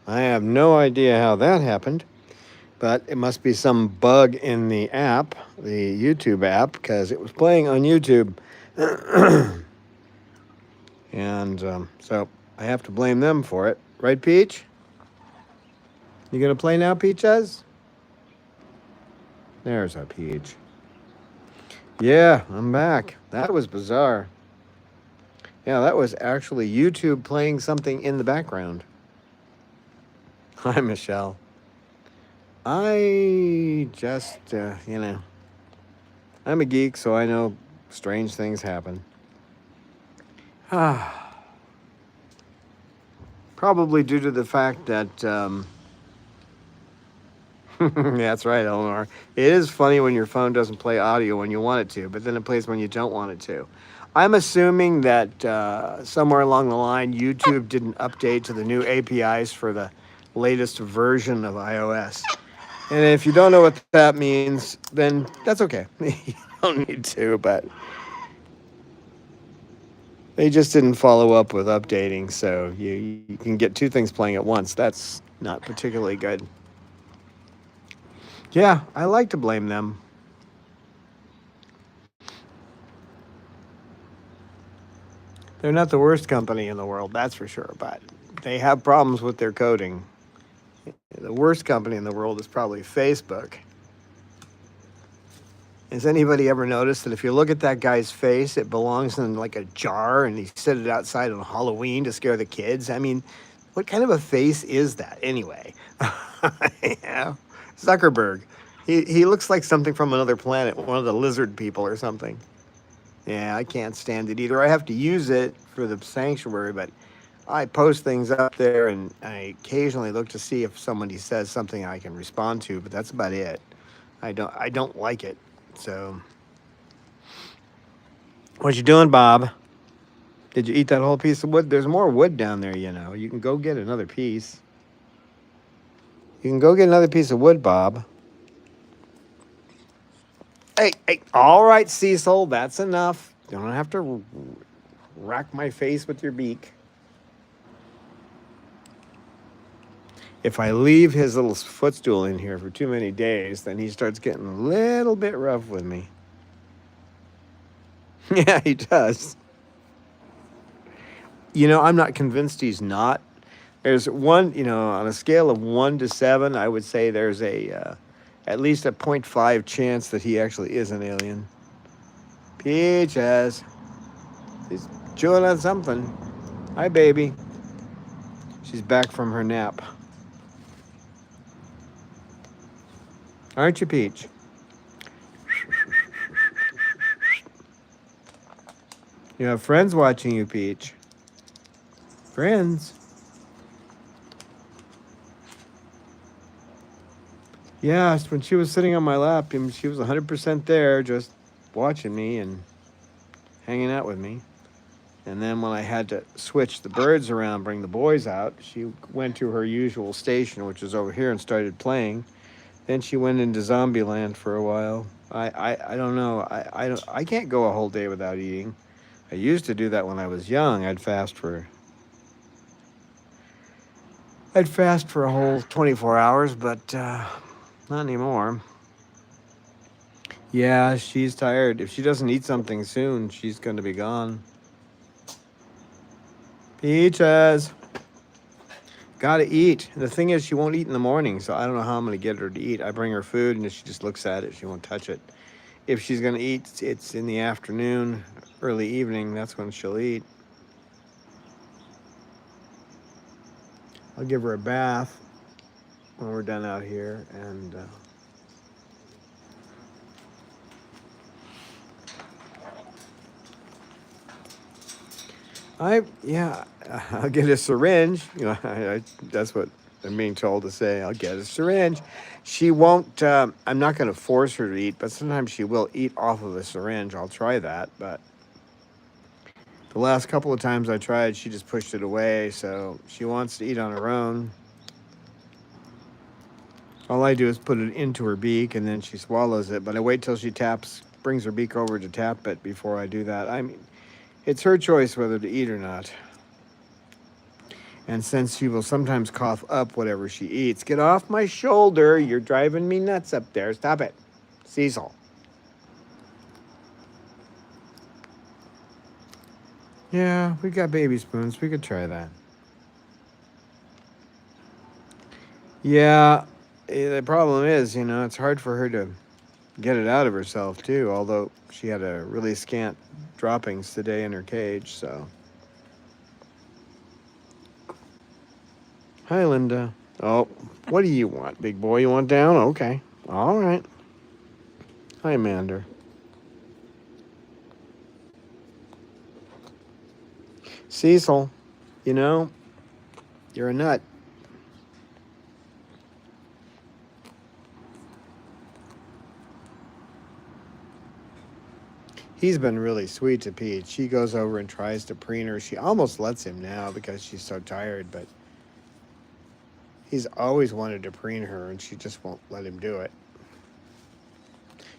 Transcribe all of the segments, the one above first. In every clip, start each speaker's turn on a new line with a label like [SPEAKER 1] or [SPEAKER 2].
[SPEAKER 1] I have no idea how that happened, but it must be some bug in the app, the YouTube app, because it was playing on YouTube. And so I have to blame them for it. Right, Peach? You going to play now, Peaches? There's our Peach. Yeah, I'm back. That was bizarre. Yeah, that was actually YouTube playing something in the background. Hi, Michelle. I just, I'm a geek, so I know strange things happen. Probably due to the fact that, that's right, Eleanor. It is funny when your phone doesn't play audio when you want it to, but then it plays when you don't want it to. I'm assuming that somewhere along the line, YouTube didn't update to the new APIs for the latest version of iOS. And if you don't know what that means, then that's okay. You don't need to, but they just didn't follow up with updating, so you can get two things playing at once. That's not particularly good. Yeah, I like to blame them. They're not the worst company in the world, that's for sure, but they have problems with their coding. The worst company in the world is probably Facebook. Has anybody ever noticed that if you look at that guy's face, it belongs in like a jar and he set it outside on Halloween to scare the kids? I mean, what kind of a face is that anyway? Yeah. Zuckerberg. He looks like something from another planet, one of the lizard people or something. Yeah, I can't stand it either. I have to use it for the sanctuary, but I post things up there and I occasionally look to see if somebody says something I can respond to, but that's about it. I don't like it. So what you doing, Bob? Did you eat that whole piece of wood? There's more wood down there, you know. You can go get another piece. You can go get another piece of wood, Bob. Hey, all right, Cecil, that's enough. You don't have to rack my face with your beak. If I leave his little footstool in here for too many days, then he starts getting a little bit rough with me. Yeah, he does. I'm not convinced he's not. There's one, on a scale of 1 to 7, I would say there's at least a 0.5 chance that he actually is an alien. Peaches. He's chewing on something. Hi, baby. She's back from her nap. Aren't you, Peach? You have friends watching you, Peach. Friends. Yeah, when she was sitting on my lap, she was 100% there, just watching me and hanging out with me. And then when I had to switch the birds around, bring the boys out, she went to her usual station, which is over here, and started playing. Then she went into Zombieland for a while. I don't know. I can't go a whole day without eating. I used to do that when I was young. I'd fast for a whole 24 hours, but not anymore. Yeah, she's tired. If she doesn't eat something soon, she's going to be gone. Peaches. Gotta eat. The thing is, she won't eat in the morning, so I don't know how I'm going to get her to eat. I bring her food, and if she just looks at it, she won't touch it. If she's going to eat, it's in the afternoon, early evening. That's when she'll eat. I'll give her a bath when we're done out here, and I'll get a syringe. That's what I'm being told to say. I'll get a syringe. She won't. I'm not going to force her to eat, but sometimes she will eat off of a syringe. I'll try that, but the last couple of times I tried, she just pushed it away. So she wants to eat on her own. All I do is put it into her beak, and then she swallows it. But I wait till she brings her beak over to tap it before I do that. I mean, it's her choice whether to eat or not. And since she will sometimes cough up whatever she eats, get off my shoulder. You're driving me nuts up there. Stop it. Cecil. Yeah, we got baby spoons. We could try that. Yeah, the problem is, it's hard for her to get it out of herself, too, although she had a really scant droppings today in her cage, so. Hi, Linda. Oh, what do you want, big boy? You want down? Okay. All right. Hi, Mander. Cecil, you're a nut. He's been really sweet to Peach. She goes over and tries to preen her. She almost lets him now because she's so tired, but he's always wanted to preen her, and she just won't let him do it.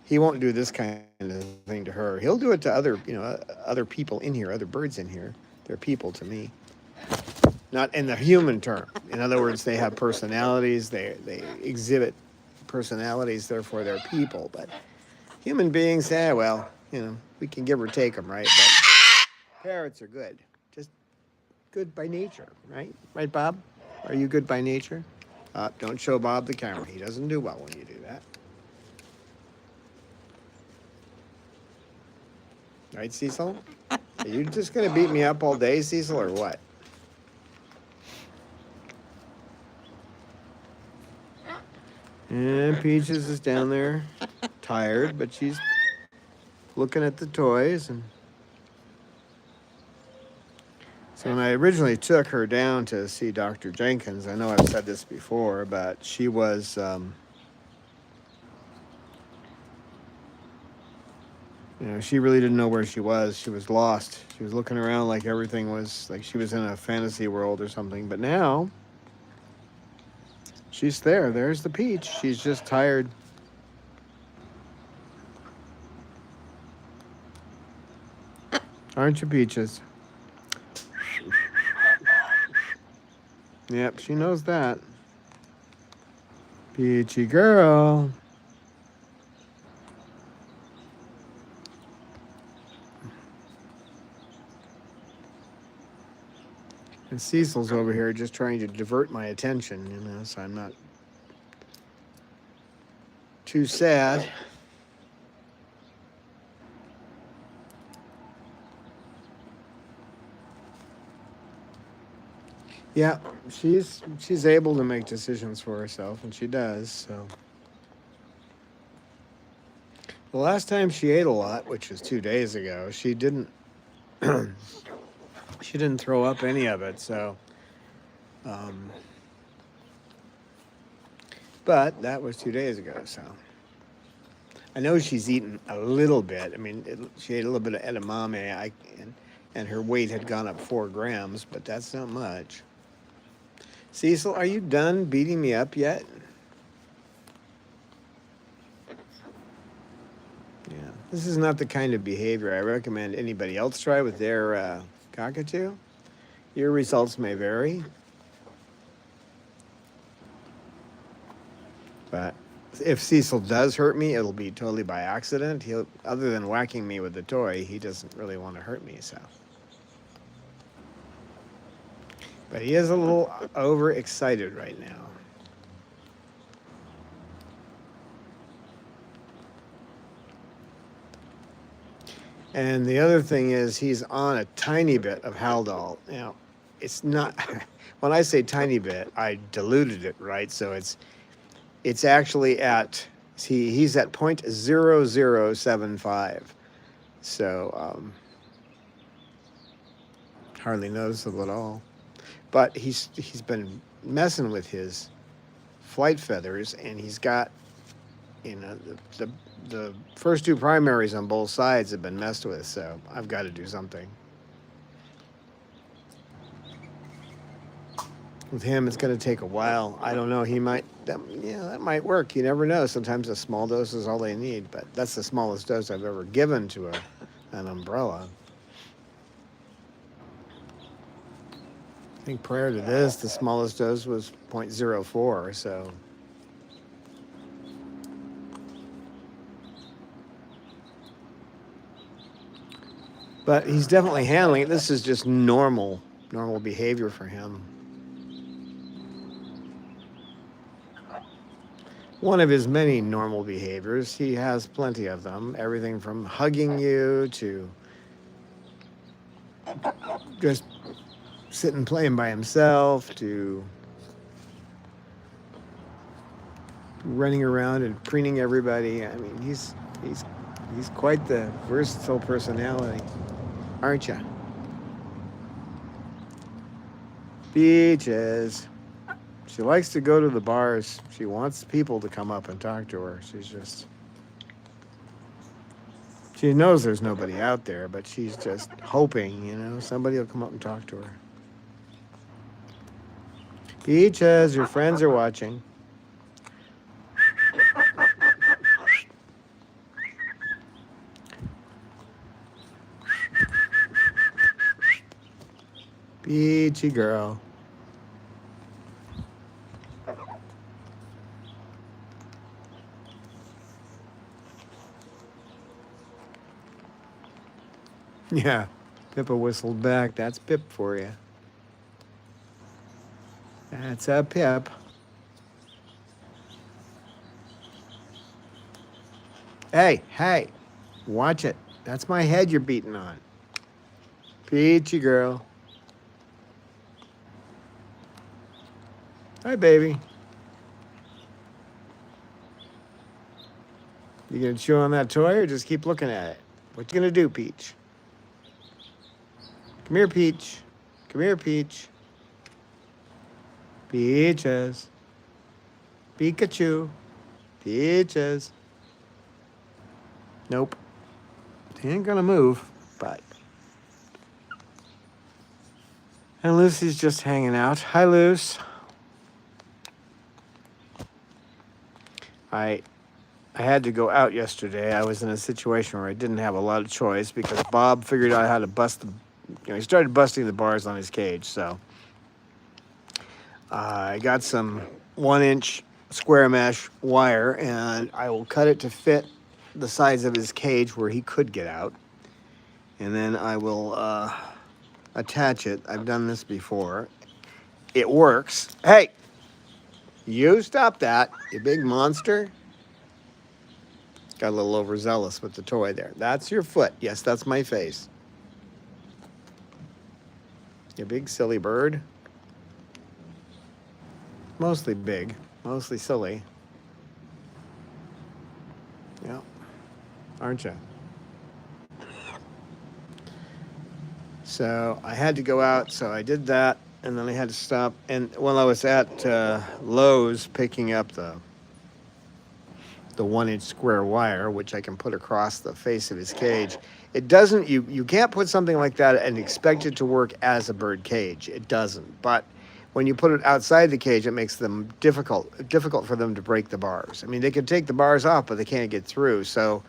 [SPEAKER 1] He won't do this kind of thing to her. He'll do it to other people in here, other birds in here. They're people to me. Not in the human term. In other words, they have personalities. They exhibit personalities, therefore they're people. But human beings, we can give or take them, right? But parrots are good. Just good by nature, right? Right, Bob? Are you good by nature? Don't show Bob the camera. He doesn't do well when you do that. Right, Cecil? Are you just going to beat me up all day, Cecil, or what? And Peaches is down there, tired, but she's looking at the toys. And so when I originally took her down to see Dr. Jenkins, I know I've said this before, but she was, she really didn't know where she was. She was lost. She was looking around like everything was, like she was in a fantasy world or something. But now, she's there. There's the Peach. She's just tired. Aren't you, Peaches? Yep, she knows that. Peachy girl. And Cecil's over here just trying to divert my attention, so I'm not too sad. Yeah, she's able to make decisions for herself, and she does, so. The last time she ate a lot, which was 2 days ago, she didn't she didn't throw up any of it, so but that was 2 days ago, so I know she's eaten a little bit. I mean, she ate a little bit of edamame, and her weight had gone up 4 grams, but that's not much. Cecil, are you done beating me up yet? Yeah, this is not the kind of behavior I recommend anybody else try with their cockatoo. Your results may vary, but if Cecil does hurt me, it'll be totally by accident. Other than whacking me with the toy, he doesn't really want to hurt me, so. But he is a little overexcited right now. And the other thing is he's on a tiny bit of Haldol. Now, it's not, when I say tiny bit, I diluted it, right? So it's actually at, he's at 0.0075. So hardly noticeable at all. But he's been messing with his flight feathers, and he's got, the first 2 primaries on both sides have been messed with, so I've got to do something. With him, it's going to take a while. I don't know. That might work. You never know. Sometimes a small dose is all they need, but that's the smallest dose I've ever given to an umbrella. think prior to this, the smallest dose was 0.04, so. But he's definitely handling it. This is just normal behavior for him. One of his many normal behaviors. He has plenty of them. Everything from hugging you to just sitting playing by himself to running around and preening everybody. I mean, he's quite the versatile personality, aren't you? Peaches. She likes to go to the bars. She wants people to come up and talk to her. She knows there's nobody out there, but she's just hoping, somebody will come up and talk to her. Peaches, your friends are watching. Peachy girl. Yeah, Pippa whistled back. That's Pip for you. That's a Pip. Hey, watch it. That's my head you're beating on. Peachy girl. Hi, baby. You gonna chew on that toy or just keep looking at it? What you gonna do, Peach? Come here, Peach. Come here, Peach. Peaches. Pikachu. Peaches. Nope. He ain't gonna move, but. And Lucy's just hanging out. Hi, Luce. I had to go out yesterday. I was in a situation where I didn't have a lot of choice because Bob figured out how to bust he started busting the bars on his cage. So I got some 1-inch square mesh wire and I will cut it to fit the size of his cage where he could get out. And then I will attach it. I've done this before. It works. Hey, you stop that, you big monster. Got a little overzealous with the toy there. That's your foot. Yes, that's my face. You big silly bird. Mostly big, mostly silly. Yeah, aren't you? So I had to go out, so I did that, and then I had to stop. And while I was at Lowe's picking up the 1-inch square wire, which I can put across the face of his cage, it doesn't, you can't put something like that and expect it to work as a bird cage. It doesn't. But when you put it outside the cage, it makes them difficult for them to break the bars. I mean, they can take the bars off, but they can't get through. So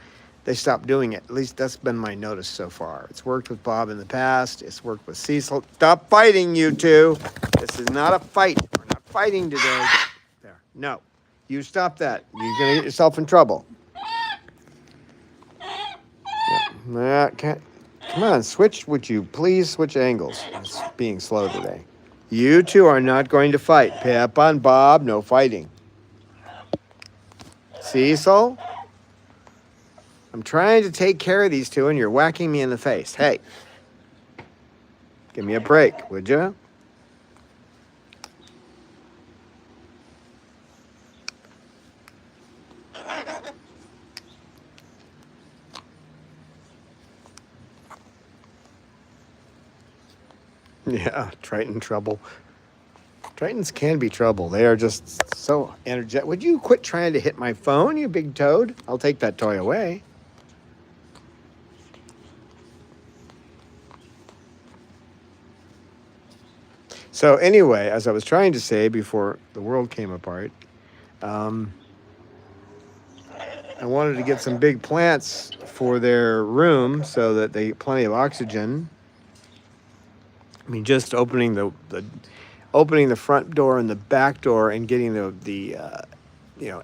[SPEAKER 1] they stopped doing it. At least that's been my notice so far. It's worked with Bob in the past. It's worked with Cecil. Stop fighting, you two. This is not a fight. We're not fighting today. There. No. You stop that. You're going to get yourself in trouble. Yeah. Come on, would you please switch angles? It's being slow today. You two are not going to fight. Pip on Bob, no fighting. Cecil? I'm trying to take care of these two and you're whacking me in the face. Hey, give me a break, would you? Yeah, Triton trouble. Tritons can be trouble. They are just so energetic. Would you quit trying to hit my phone, you big toad? I'll take that toy away. So anyway, as I was trying to say before the world came apart, I wanted to get some big plants for their room so that they get plenty of oxygen I mean, just opening the front door and the back door and getting the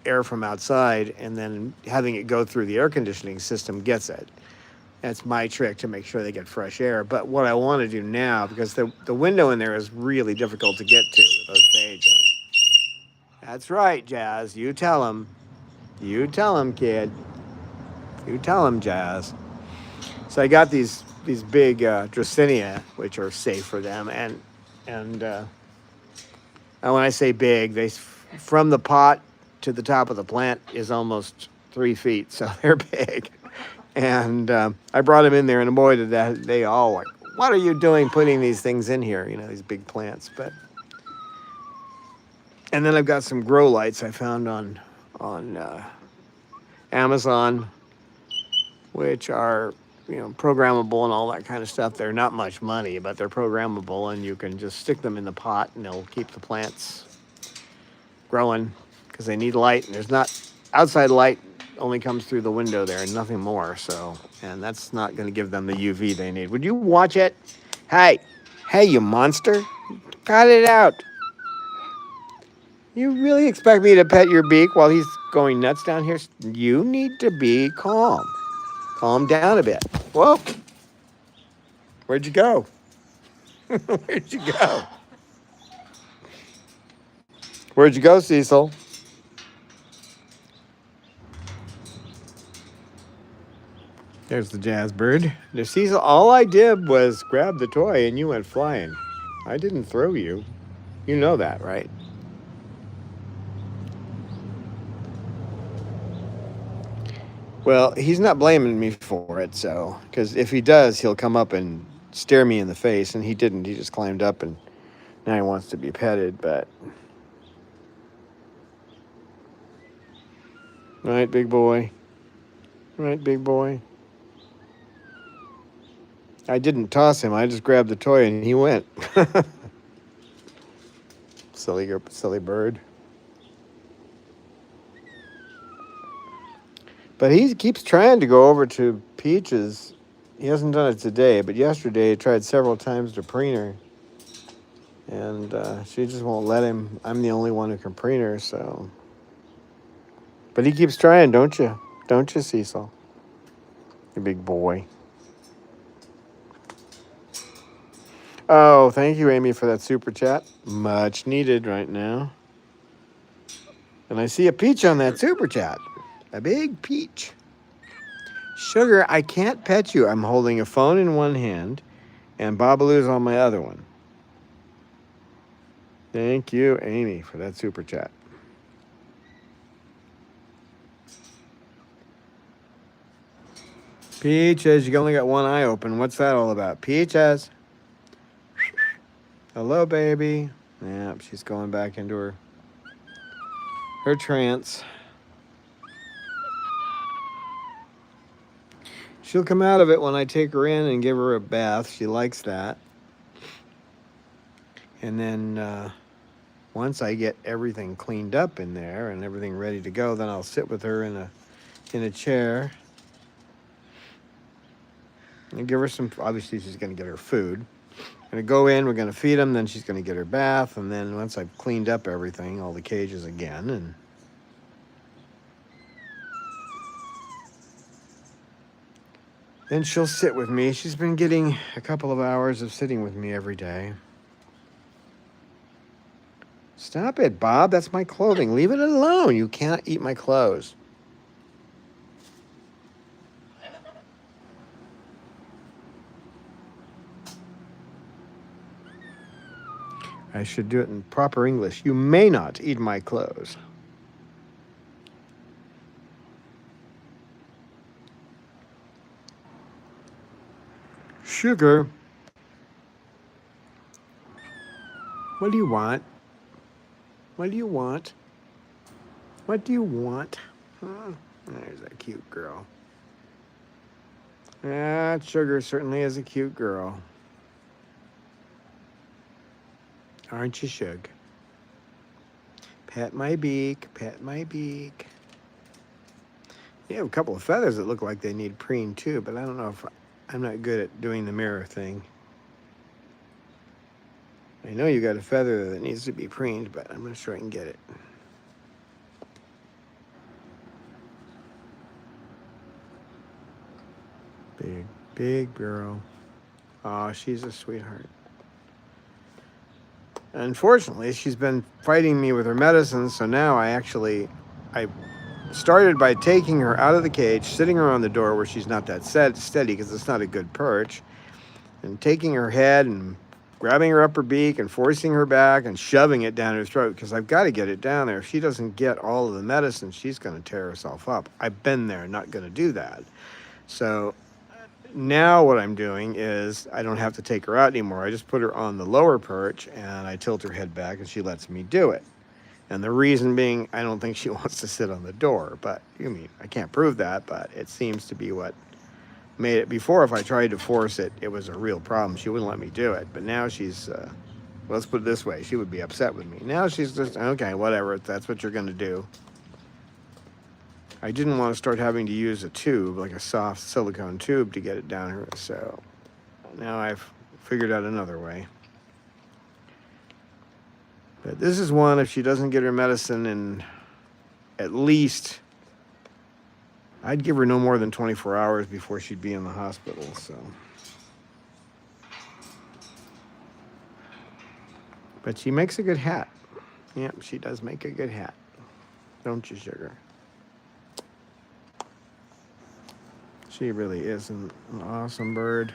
[SPEAKER 1] air from outside, and then having it go through the air conditioning system gets it. That's my trick to make sure they get fresh air. But what I want to do now, because the window in there is really difficult to get to with those cages. That's right, Jazz. You tell them. You tell them, kid. You tell them, Jazz. So I got these big Dracaena, which are safe for them, and when I say big, from the pot to the top of the plant is almost 3 feet, so they're big. And I brought them in there, and boy, did they all like, what are you doing putting these things in here? These big plants. And then I've got some grow lights I found on Amazon, which are programmable and all that kind of stuff. They're not much money, but they're programmable, and you can just stick them in the pot, and they'll keep the plants growing because they need light. And there's not outside light only comes through the window there and nothing more. So, and that's not going to give them the UV they need. Would you watch it? Hey, you monster! Cut it out. You really expect me to pet your beak while he's going nuts down here? You need to be calm. Calm down a bit. Whoa. Where'd you go? Where'd you go? Where'd you go, Cecil? There's the jazz bird. Now, Cecil, all I did was grab the toy and you went flying. I didn't throw you. You know that, right? Well, he's not blaming me for it, so, because if he does, he'll come up and stare me in the face, and he didn't. He just climbed up, and now he wants to be petted, but... Right, big boy. Right, big boy. I didn't toss him. I just grabbed the toy, and he went. Silly bird. But he keeps trying to go over to Peach's. He hasn't done it today, but yesterday he tried several times to preen her. And she just won't let him. I'm the only one who can preen her, so. But he keeps trying, don't you? Don't you, Cecil? You big boy. Oh, thank you, Amy, for that super chat. Much needed right now. And I see a peach on that super chat. A big peach. Sugar, I can't pet you. I'm holding a phone in one hand, and Babaloo's on my other one. Thank you, Amy, for that super chat. Peaches, you only got one eye open. What's that all about? Peaches. Hello, baby. Yep, she's going back into her trance. She'll come out of it when I take her in and give her a bath. She likes that. And then once I get everything cleaned up in there and everything ready to go, then I'll sit with her in a chair and give her some. Obviously, she's going to get her food. Going to go in. We're going to feed them. Then she's going to get her bath. And then once I've cleaned up everything, all the cages again, and then she'll sit with me. She's been getting a couple of hours of sitting with me every day. Stop it, Bob. That's my clothing. Leave it alone. You can't eat my clothes. I should do it in proper English. You may not eat my clothes. Sugar. What do you want? What do you want? What do you want? There's a cute girl. Sugar certainly is a cute girl. Aren't you, Shug? Pet my beak, pet my beak. You have a couple of feathers that look like they need preen too, but I don't know if I'm not good at doing the mirror thing. I know you got a feather that needs to be preened, but I'm not sure I can get it. Big girl. Oh, she's a sweetheart. Unfortunately, she's been fighting me with her medicine, so now I started by taking her out of the cage, sitting her on the door where she's not that steady because it's not a good perch, and taking her head and grabbing her upper beak and forcing her back and shoving it down her throat because I've got to get it down there. If she doesn't get all of the medicine, she's going to tear herself up. I've been there, not going to do that. So now what I'm doing is I don't have to take her out anymore. I just put her on the lower perch and I tilt her head back and she lets me do it. And the reason being, I don't think she wants to sit on the door, but I can't prove that, but it seems to be what made it. Before, if I tried to force it, it was a real problem. She wouldn't let me do it. But now she's, let's put it this way, she would be upset with me. Now she's just, okay, whatever, if that's what you're going to do. I didn't want to start having to use a tube, like a soft silicone tube, to get it down her. So now I've figured out another way. But this is one, if she doesn't get her medicine in at least, I'd give her no more than 24 hours before she'd be in the hospital, so. But she makes a good hat. Yep, she does make a good hat. Don't you, sugar? She really is an awesome bird.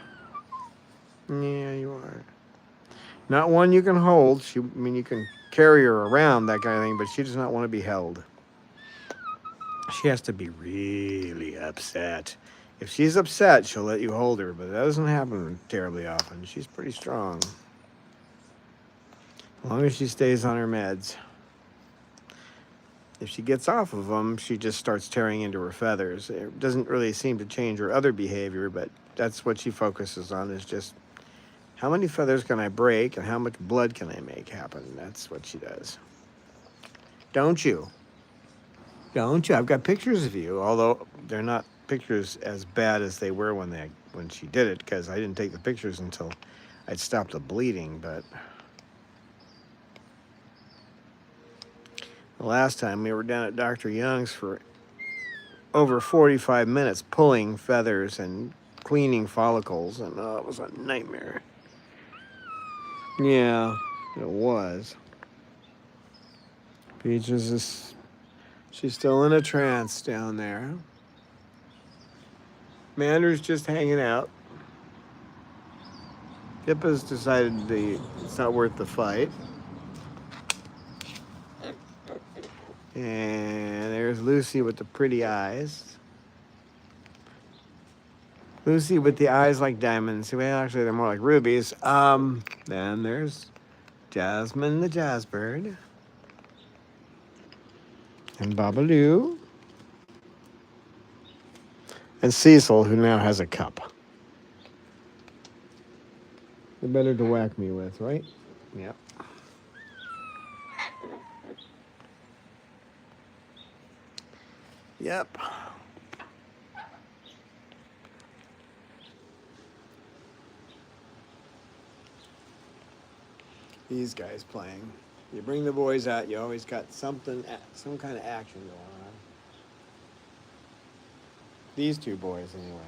[SPEAKER 1] Yeah, you are. Not one you can hold. You can carry her around, that kind of thing, but she does not want to be held. She has to be really upset. If she's upset, she'll let you hold her, but that doesn't happen terribly often. She's pretty strong. As long as she stays on her meds. If she gets off of them, she just starts tearing into her feathers. It doesn't really seem to change her other behavior, but that's what she focuses on, is just how many feathers can I break and how much blood can I make happen? That's what she does. Don't you? Don't you? I've got pictures of you, although they're not pictures as bad as they were when she did it, because I didn't take the pictures until I'd stopped the bleeding, but the last time we were down at Dr. Young's for over 45 minutes pulling feathers and cleaning follicles, and it was a nightmare. Yeah, it was. Peaches is, she's still in a trance down there. Mander's just hanging out. Pippa's decided it's not worth the fight. And there's Lucy with the pretty eyes. Lucy with the eyes like diamonds. Well, actually, they're more like rubies. Then there's Jasmine the jazzbird. And Babaloo. And Cecil, who now has a cup. They're better to whack me with, right? Yep. Yep. These guys playing. You bring the boys out, you always got some kind of action going on. These two boys, anyway.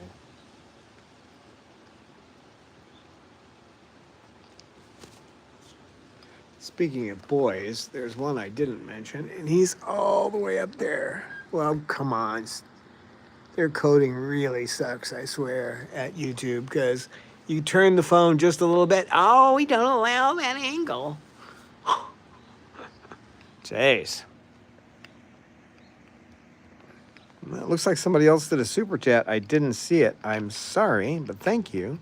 [SPEAKER 1] Speaking of boys, there's one I didn't mention, and he's all the way up there. Well, come on. Their coding really sucks, I swear, at YouTube, because you turn the phone just a little bit. Oh, we don't allow that angle. Jeez. Well, it looks like somebody else did a super chat. I didn't see it. I'm sorry, but thank you.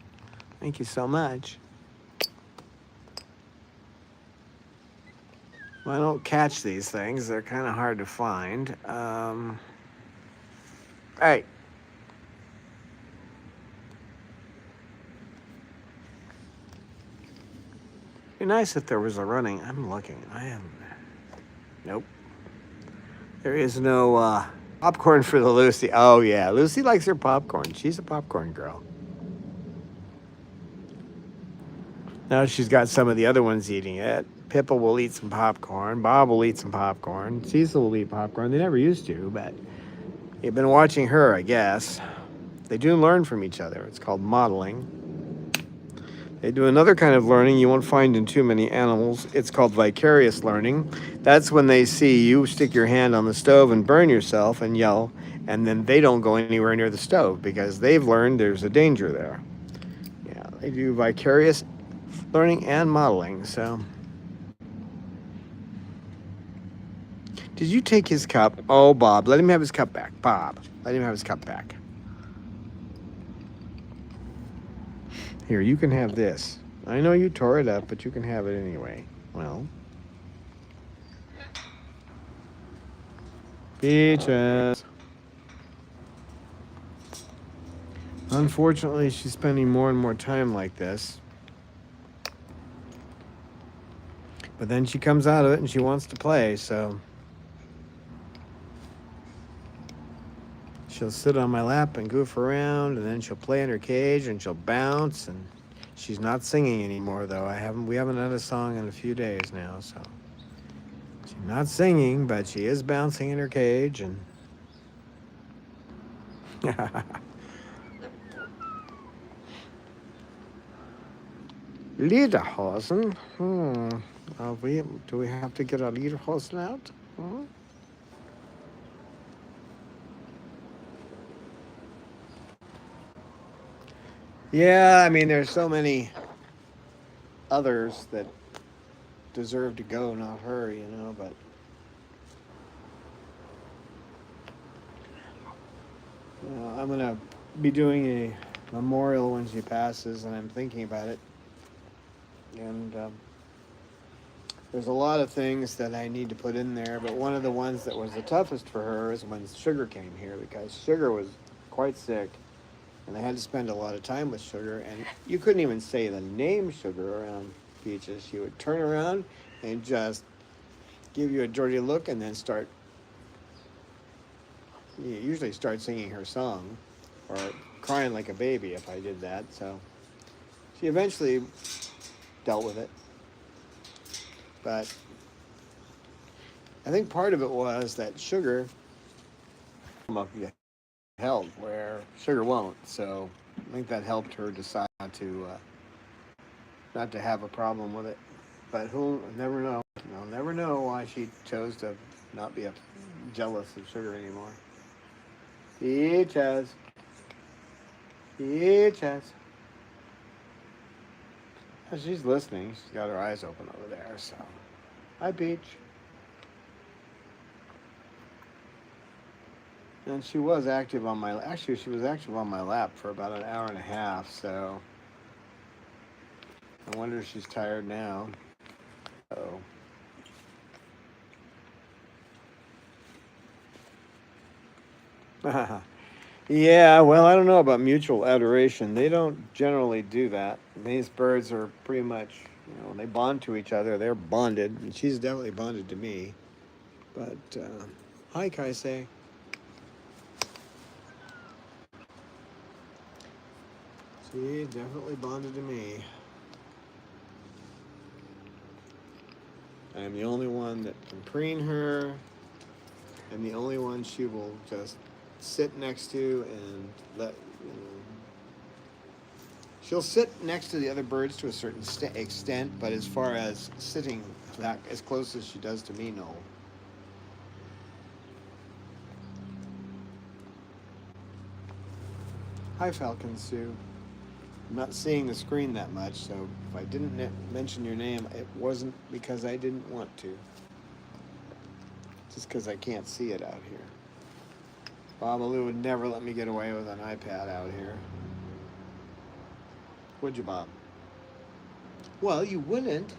[SPEAKER 1] Thank you so much. Well, I don't catch these things. They're kind of hard to find. Hey. It'd be nice if there was a running. I'm looking. I am. Nope. There is no popcorn for the Lucy. Oh, yeah. Lucy likes her popcorn. She's a popcorn girl. Now she's got some of the other ones eating it. Pippa will eat some popcorn. Bob will eat some popcorn. Cecil will eat popcorn. They never used to, but you've been watching her, I guess. They do learn from each other. It's called modeling. They do another kind of learning you won't find in too many animals. It's called vicarious learning. That's when they see you stick your hand on the stove and burn yourself and yell, and then they don't go anywhere near the stove because they've learned there's a danger there. Yeah, they do vicarious learning and modeling. So, did you take his cup? Oh, Bob, let him have his cup back. Bob, let him have his cup back. Here, you can have this. I know you tore it up, but you can have it anyway. Well. Peaches. Unfortunately, she's spending more and more time like this. But then she comes out of it and she wants to play, so she'll sit on my lap and goof around, and then she'll play in her cage and she'll bounce. And she's not singing anymore, though. We haven't had a song in a few days now, so she's not singing, but she is bouncing in her cage. And Lederhosen. Do we have to get our Lederhosen out? Yeah, I mean, there's so many others that deserve to go, not her, you know, but I'm going to be doing a memorial when she passes, and I'm thinking about it. And there's a lot of things that I need to put in there, but one of the ones that was the toughest for her is when Sugar came here, because Sugar was quite sick. And I had to spend a lot of time with Sugar, and you couldn't even say the name Sugar around Peaches. She would turn around and just give you a dirty look and then usually start singing her song or crying like a baby if I did that. So she eventually dealt with it. But I think part of it was that Sugar held where Sugar won't, so I think that helped her decide not to have a problem with it. But who'll never know? I'll never know why she chose to not be jealous of Sugar anymore. Peaches. She's listening. She's got her eyes open over there. So, hi, Peach. And she was active on my lap for about an hour and a half, so I wonder if she's tired now. So yeah, well, I don't know about mutual adoration. They don't generally do that. These birds are pretty much, they bond to each other. They're bonded, and she's definitely bonded to me. But hi, Kaisei. She definitely bonded to me. I'm the only one that can preen her. I'm the only one she will just sit next to and let, she'll sit next to the other birds to a certain extent, but as far as sitting back as close as she does to me, no. Hi, Falcon Sue. I'm not seeing the screen that much, so if I didn't mention your name, it wasn't because I didn't want to. Just because I can't see it out here. Babalu would never let me get away with an iPad out here. Would you, Bob? Well, you wouldn't.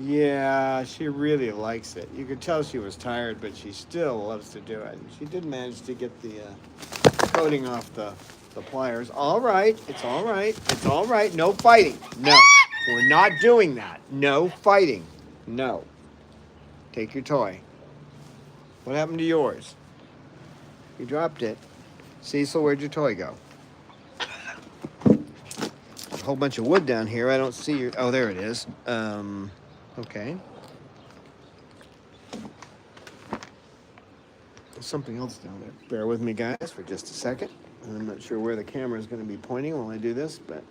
[SPEAKER 1] Yeah, she really likes it. You could tell she was tired, but she still loves to do it. And she did manage to get the coating off the pliers. All right, it's all right. It's all right. No fighting. No, we're not doing that. No fighting. No. Take your toy. What happened to yours? You dropped it. Cecil, where'd your toy go? A whole bunch of wood down here. I don't see your... Oh, there it is. Okay. There's something else down there. Bear with me, guys, for just a second. I'm not sure where the camera is going to be pointing while I do this, but...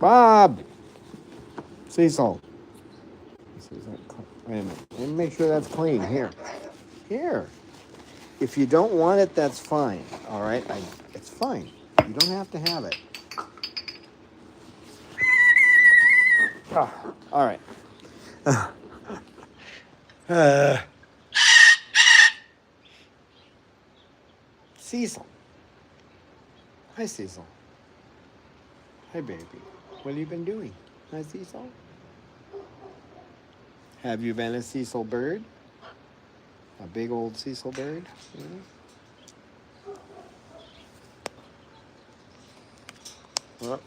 [SPEAKER 1] Bob! Cecil. Wait a minute. Let me make sure that's clean. Here. Here. If you don't want it, that's fine. All right? It's fine. You don't have to have it. Oh, all right. Cecil. Hi, Cecil. Hi, baby. What have you been doing? Hi, Cecil. Have you been a Cecil bird? A big old Cecil bird? Yeah. Well,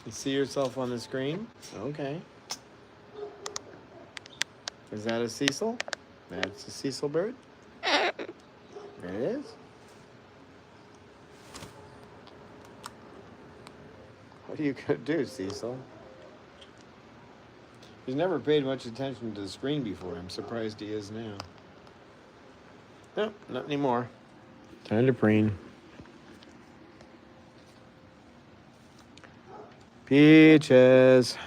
[SPEAKER 1] you see yourself on the screen? Okay. Is that a Cecil? That's a Cecil bird? It is? What are you going to do, Cecil? He's never paid much attention to the screen before. I'm surprised he is now. No, not anymore. Time to preen. Peaches.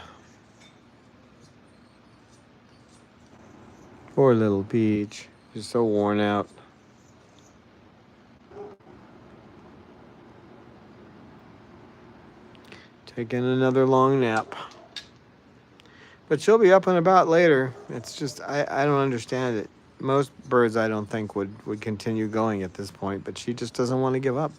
[SPEAKER 1] Poor little Peach. She's so worn out. Taking another long nap. But she'll be up and about later. It's just, I don't understand it. Most birds, I don't think, would continue going at this point, but she just doesn't want to give up.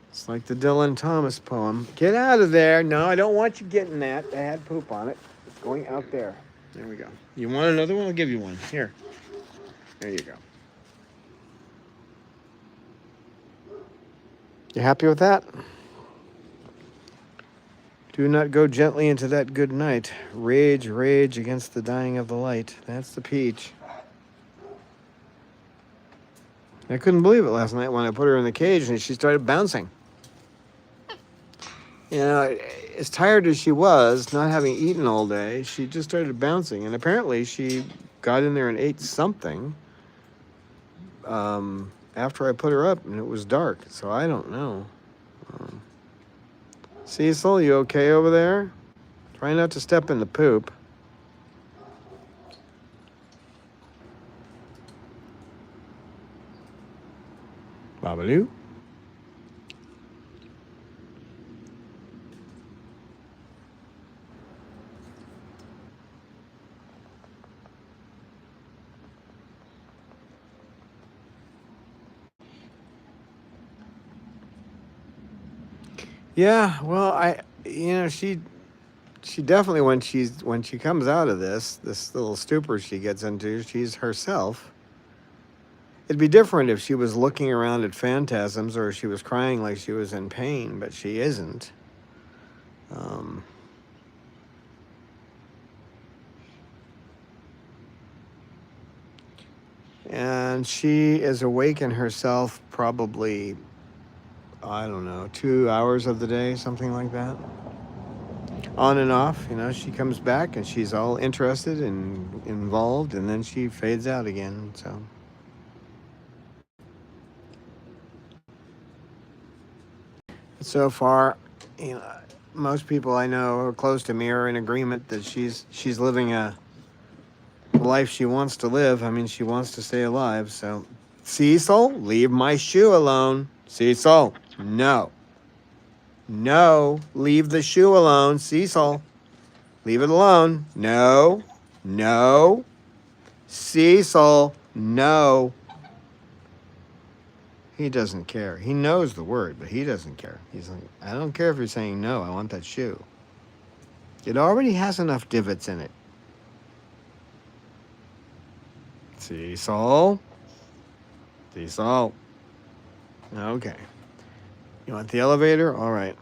[SPEAKER 1] It's like the Dylan Thomas poem. Get out of there. No, I don't want you getting that. I had poop on it. It's going out there. There we go. You want another one? I'll give you one. Here. There you go. You happy with that? Do not go gently into that good night. Rage, rage against the dying of the light. That's the Peach. I couldn't believe it last night when I put her in the cage and she started bouncing. You know, as tired as she was, not having eaten all day, she just started bouncing. And apparently she got in there and ate something after I put her up, and it was dark. So I don't know. Cecil, you okay over there? Try not to step in the poop. Babaloo? Yeah, well, she definitely, when she comes out of this little stupor she gets into, she's herself. It'd be different if she was looking around at phantasms or she was crying like she was in pain, but she isn't. And she is awake in herself probably, I don't know, 2 hours of the day, something like that. On and off, she comes back and she's all interested and involved, and then she fades out again, so. So far, most people I know who are close to me are in agreement that she's living a life she wants to live. I mean, she wants to stay alive, so. Cecil, leave my shoe alone. Cecil, no. No, leave the shoe alone. Cecil, leave it alone. No, no. Cecil, no. He doesn't care. He knows the word, but he doesn't care. He's like, I don't care if you're saying no, I want that shoe. It already has enough divots in it. Cecil. Cecil. Okay. You want the elevator? All right.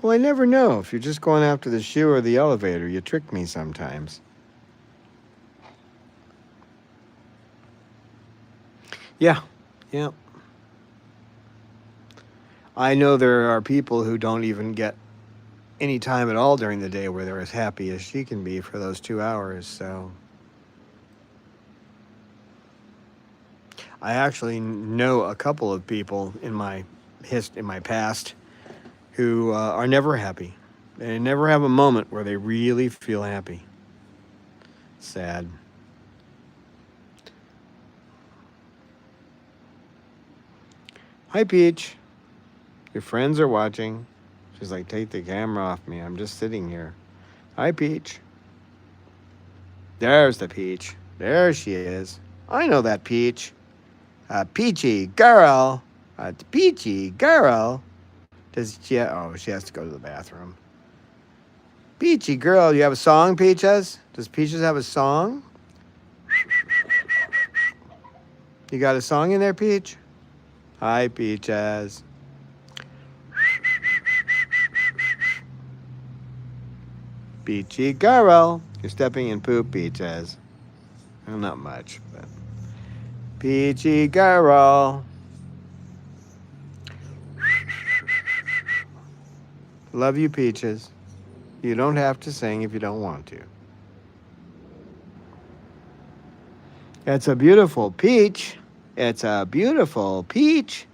[SPEAKER 1] Well, I never know. If you're just going after the shoe or the elevator, you trick me sometimes. Yeah, yeah. I know there are people who don't even get any time at all during the day where they're as happy as she can be for those 2 hours. So I actually know a couple of people in my past who are never happy. They never have a moment where they really feel happy. Sad. Hi, Peach. Your friends are watching. She's like, take the camera off me. I'm just sitting here. Hi, Peach. There's the Peach. There she is. I know that Peach. Peachy girl. Peachy girl. Does she? Oh, she has to go to the bathroom. Peachy girl, you have a song, Peaches? Does Peaches have a song? You got a song in there, Peach? Hi, Peaches. Peachy girl. You're stepping in poop, Peaches. Well, not much, but. Peachy girl. Love you, Peaches. You don't have to sing if you don't want to. It's a beautiful peach. It's a beautiful peach.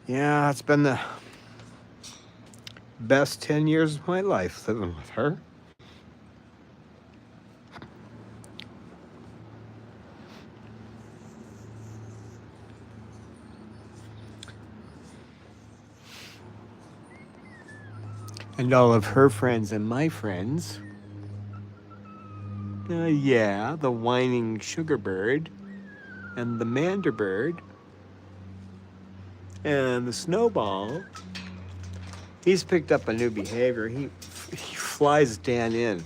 [SPEAKER 1] Yeah, it's been the best 10 years of my life living with her. And all of her friends and my friends. Yeah, the whining sugar bird and the mander bird and the snowball. He's picked up a new behavior. He flies Dan in.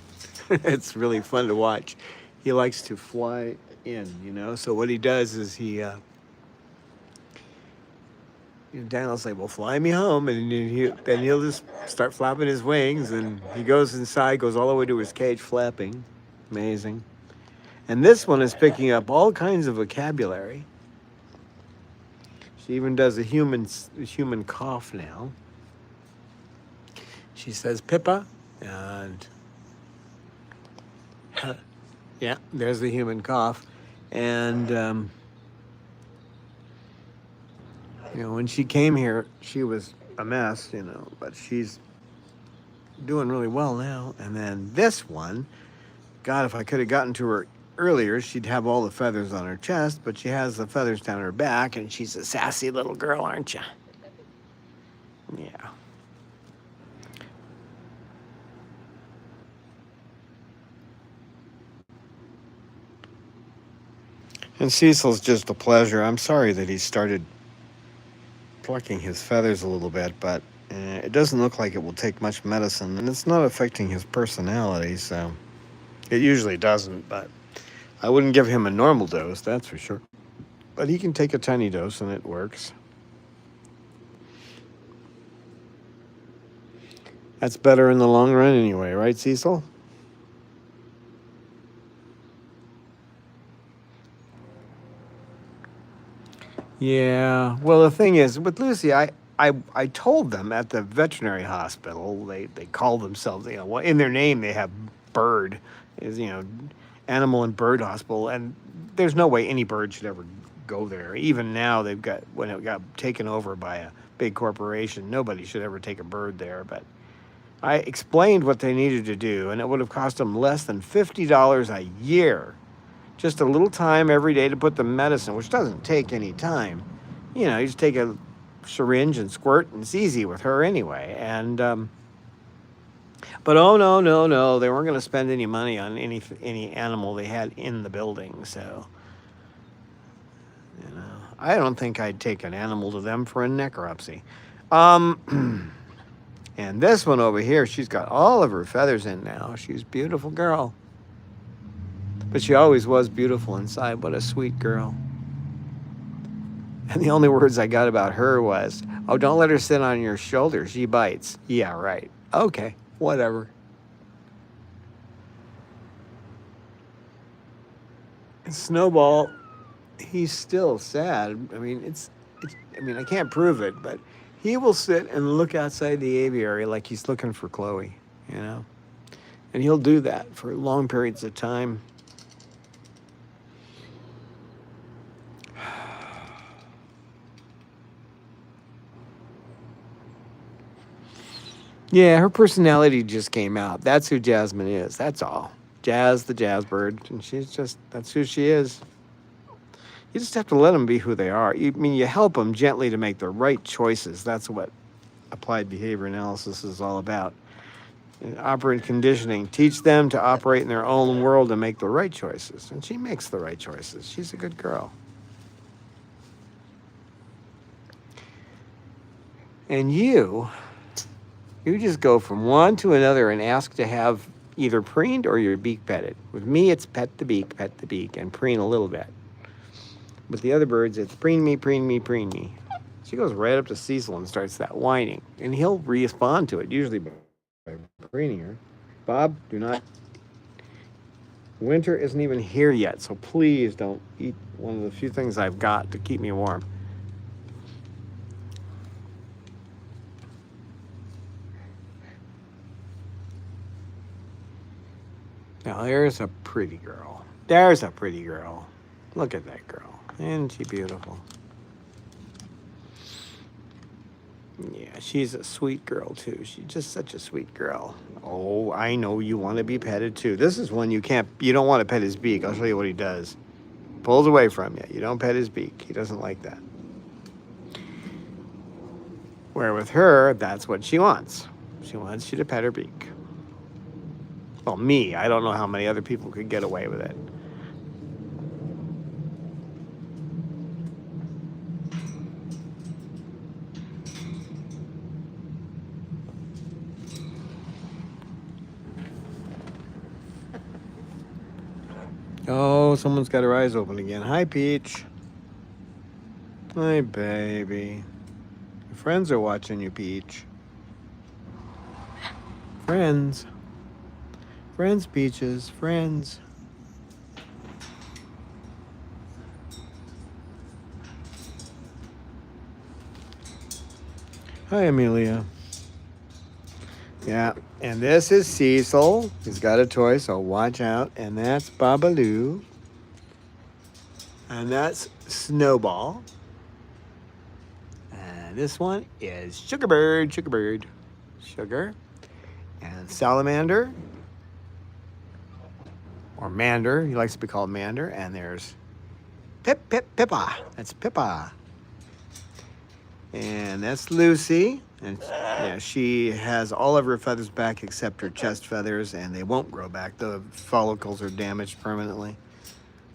[SPEAKER 1] It's really fun to watch. He likes to fly in, you know. So what he does is he Dan will say, well, fly me home. And then he'll just start flapping his wings. And he goes inside, goes all the way to his cage flapping. Amazing. And this one is picking up all kinds of vocabulary. She even does a human cough now. She says Pippa. And yeah, there's the human cough. And when she came here, she was a mess, but she's doing really well now. And then this one, God, if I could have gotten to her earlier, she'd have all the feathers on her chest, but she has the feathers down her back, and she's a sassy little girl, aren't you? Yeah. And Cecil's just a pleasure. I'm sorry that he started plucking his feathers a little bit, but it doesn't look like it will take much medicine, and it's not affecting his personality, so it usually doesn't, but I wouldn't give him a normal dose, that's for sure. But he can take a tiny dose and it works. That's better in the long run anyway, right, Cecil? Yeah. Well, the thing is, with Lucy, I told them at the veterinary hospital, they call themselves, in their name they have bird, is animal and bird hospital, and there's no way any bird should ever go there. Even now, when it got taken over by a big corporation, nobody should ever take a bird there. But I explained what they needed to do, and it would have cost them less than $50 a year. Just a little time every day to put the medicine, which doesn't take any time. You just take a syringe and squirt, and it's easy with her anyway. And but oh no, they weren't going to spend any money on any animal they had in the building. So I don't think I'd take an animal to them for a necropsy. And this one over here, she's got all of her feathers in now. She's a beautiful girl. But she always was beautiful inside. What a sweet girl. And the only words I got about her was, oh, don't let her sit on your shoulder. She bites. Yeah, right. Okay, whatever. And Snowball, he's still sad. I mean, I can't prove it, but he will sit and look outside the aviary like he's looking for Chloe, you know? And he'll do that for long periods of time. Yeah, her personality just came out. That's who Jasmine is. That's all. Jazz, the jazz bird. And that's who she is. You just have to let them be who they are. You help them gently to make the right choices. That's what applied behavior analysis is all about. Operant conditioning. Teach them to operate in their own world and make the right choices. And she makes the right choices. She's a good girl. And you just go from one to another and ask to have either preened or your beak petted. With me, it's pet the beak, and preen a little bit. With the other birds, it's preen me, preen me, preen me. She goes right up to Cecil and starts that whining, and he'll respond to it, usually by preening her. Bob, do not. Winter isn't even here yet, so please don't eat one of the few things I've got to keep me warm. Now, there's a pretty girl. There's a pretty girl. Look at that girl. Isn't she beautiful? Yeah, she's a sweet girl, too. She's just such a sweet girl. Oh, I know you want to be petted, too. This is one you don't want to pet his beak. I'll show you what he does. Pulls away from you. You don't pet his beak. He doesn't like that. Where with her, that's what she wants. She wants you to pet her beak. Well, me, I don't know how many other people could get away with it. Oh, someone's got her eyes open again. Hi, Peach. Hi, baby. Your friends are watching you, Peach. Friends. Friends, Peaches. Friends. Hi, Amelia. Yeah, and this is Cecil. He's got a toy, so watch out. And that's Babaloo. And that's Snowball. And this one is Sugarbird. Sugar. And Salamander. Or Mander. He likes to be called Mander. And there's Pippa. That's Pippa. And that's Lucy. And yeah, she has all of her feathers back except her chest feathers, and they won't grow back. The follicles are damaged permanently.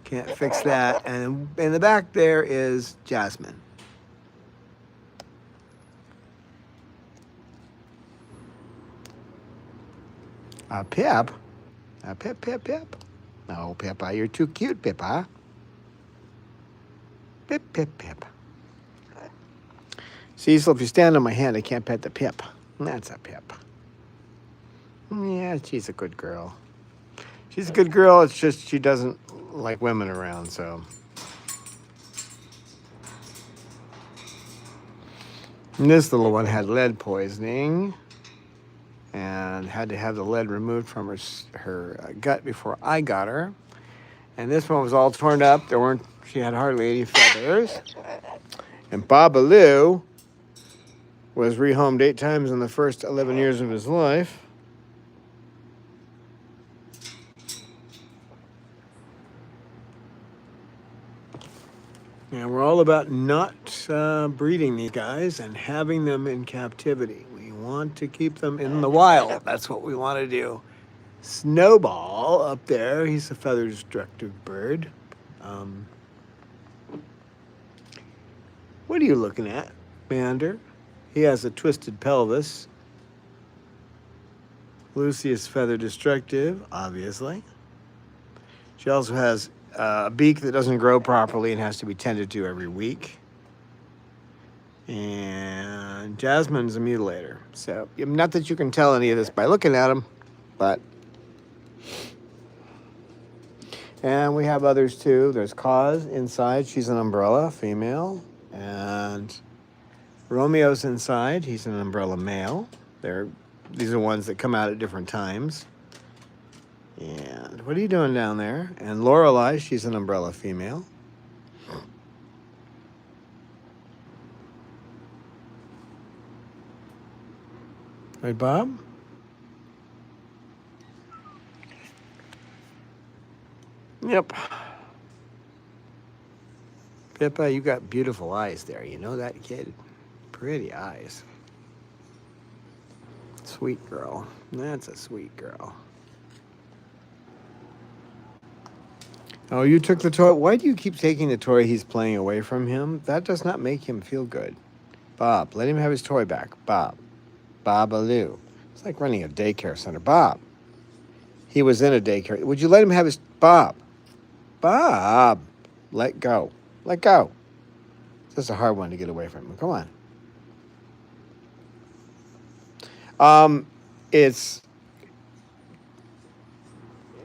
[SPEAKER 1] Can't fix that. And in the back there is Jasmine. Pip. Pip. No, Pippa, you're too cute, Pippa. Pip. Cecil, if you stand on my hand, I can't pet the Pip. That's a Pip. Yeah, she's a good girl. She's a good girl. It's just she doesn't like women around, so. And this little one had lead poisoning and had to have the lead removed from her gut before I got her. And this one was all torn up. She had hardly any feathers. And Babaloo was rehomed 8 times in the first 11 years of his life. And we're all about not breeding these guys and having them in captivity. We want to keep them in the wild. That's what we want to do. Snowball up there, he's a feather-destructive bird. What are you looking at, Mander? He has a twisted pelvis. Lucy is feather destructive, obviously. She also has a beak that doesn't grow properly and has to be tended to every week. And Jasmine's a mutilator. So, not that you can tell any of this by looking at them, but. And we have others too. There's Cause inside. She's an umbrella, female. And Romeo's inside. He's an umbrella, male. These are ones that come out at different times. And what are you doing down there? And Lorelei, she's an umbrella, female. Right, Bob? Yep. Pippa, you got beautiful eyes there. You know that, kid? Pretty eyes. Sweet girl. That's a sweet girl. Oh, you took the toy. Why do you keep taking the toy he's playing away from him? That does not make him feel good. Bob, let him have his toy back. Bob. Bobaloo. It's like running a daycare center. Bob. He was in a daycare. Would you let him have his... Bob. Bob. Let go. Let go. This is a hard one to get away from him. Come on. It's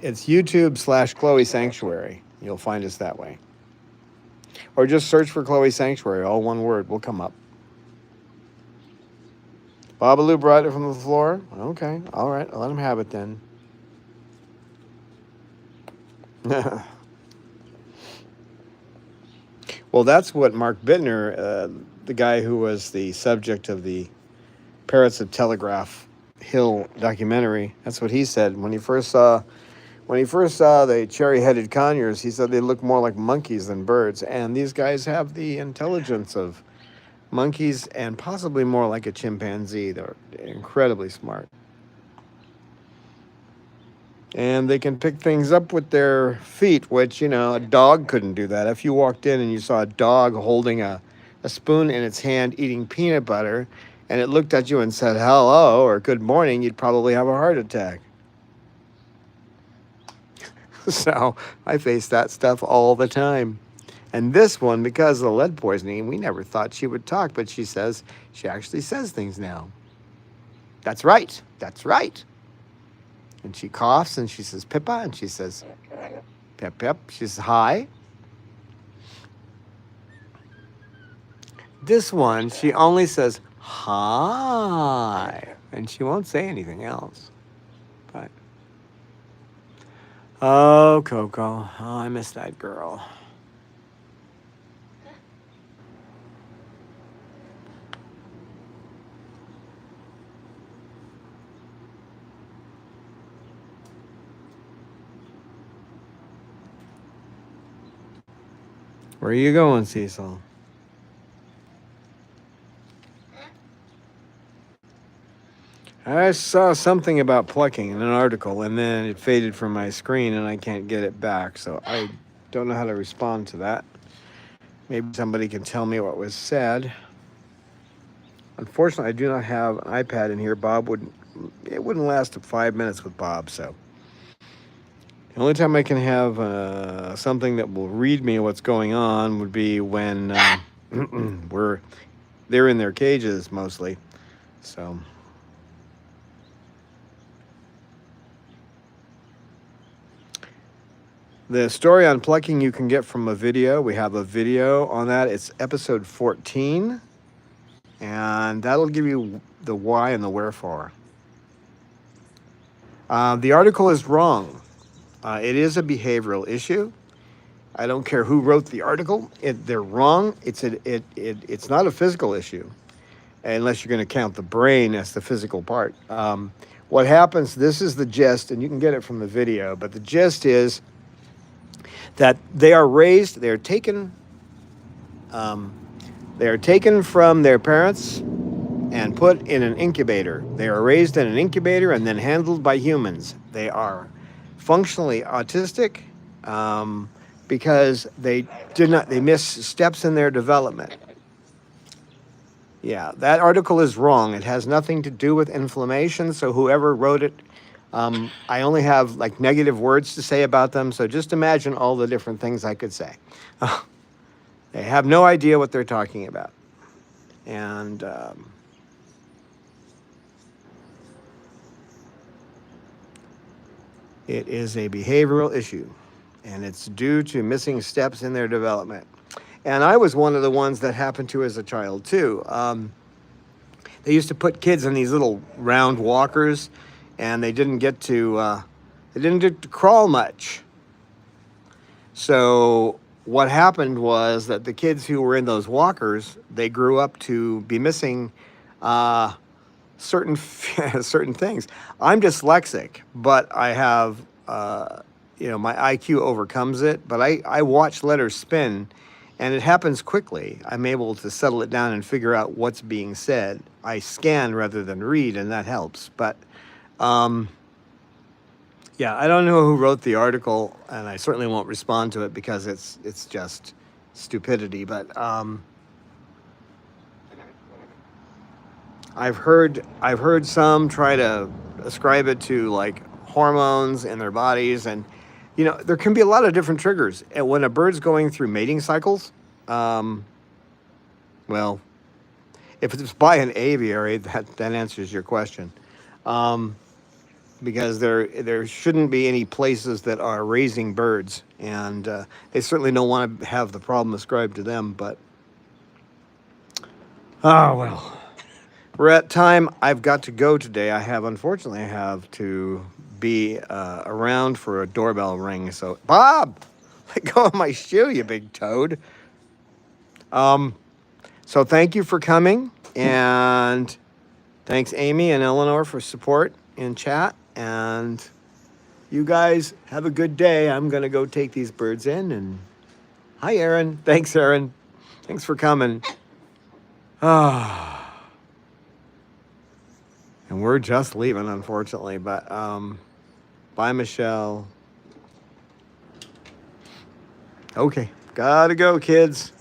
[SPEAKER 1] YouTube/Chloe Sanctuary. You'll find us that way. Or just search for Chloe Sanctuary. All one word will come up. Babaloo brought it from the floor. Okay. All right. I'll let him have it then. Well, that's what Mark Bittner, the guy who was the subject of the Parrots of Telegraph Hill documentary, that's what he said when he first saw the cherry-headed conures. He said they look more like monkeys than birds, and these guys have the intelligence of monkeys and possibly more like a chimpanzee. They're incredibly smart. And they can pick things up with their feet, which, a dog couldn't do that. If you walked in and you saw a dog holding a spoon in its hand eating peanut butter, and it looked at you and said hello or good morning, you'd probably have a heart attack. So I face that stuff all the time. And this one, because of the lead poisoning, we never thought she would talk, but she actually says things now. That's right. That's right. And she coughs and she says, Pippa, and she says, Pip, Pip. She says, hi. This one, she only says, hi. And she won't say anything else. But, oh, Coco. Oh, I miss that girl. Where are you going, Cecil? I saw something about plucking in an article, and then it faded from my screen, and I can't get it back, so I don't know how to respond to that. Maybe somebody can tell me what was said. Unfortunately, I do not have an iPad in here. It wouldn't last 5 minutes with Bob, so. The only time I can have something that will read me what's going on would be when they're in their cages mostly. So the story on plucking you can get from a video. We have a video on that. It's episode 14, and that'll give you the why and the wherefore. The article is wrong. It is a behavioral issue. I don't care who wrote the article. They're wrong. It's not a physical issue, unless you're going to count the brain as the physical part. What happens, this is the gist, and you can get it from the video, but the gist is that they are taken from their parents and put in an incubator. They are raised in an incubator and then handled by humans. They are functionally autistic because they miss steps in their development. Yeah, that article is wrong. It has nothing to do with inflammation. So whoever wrote it, I only have like negative words to say about them. So just imagine all the different things I could say. They have no idea what they're talking about. And it is a behavioral issue, and it's due to missing steps in their development. And I was one of the ones that happened to as a child too. They used to put kids in these little round walkers, and they didn't get to crawl much. So what happened was that the kids who were in those walkers, they grew up to be missing certain certain things. I'm dyslexic, but I have my IQ overcomes it. But I watch letters spin, and it happens quickly. I'm able to settle it down and figure out what's being said. I scan rather than read, and that helps. But yeah, I don't know who wrote the article, and I certainly won't respond to it because it's just stupidity. But I've heard some try to ascribe it to like hormones in their bodies, and there can be a lot of different triggers. And when a bird's going through mating cycles, well, if it's by an aviary, that answers your question. Because there shouldn't be any places that are raising birds, and they certainly don't want to have the problem ascribed to them. But oh well, we're at time. I've got to go today. Unfortunately I have to be around for a doorbell ring. So Bob, let go of my shoe, you big toad. So thank you for coming, and thanks Amy and Eleanor for support in chat. And you guys have a good day. I'm going to go take these birds in. And hi, Aaron. Thanks, Aaron. Thanks for coming. And we're just leaving, unfortunately. But bye, Michelle. Okay. Gotta go, kids.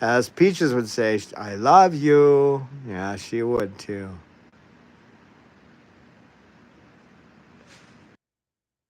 [SPEAKER 1] As Peaches would say, I love you. Yeah, she would too.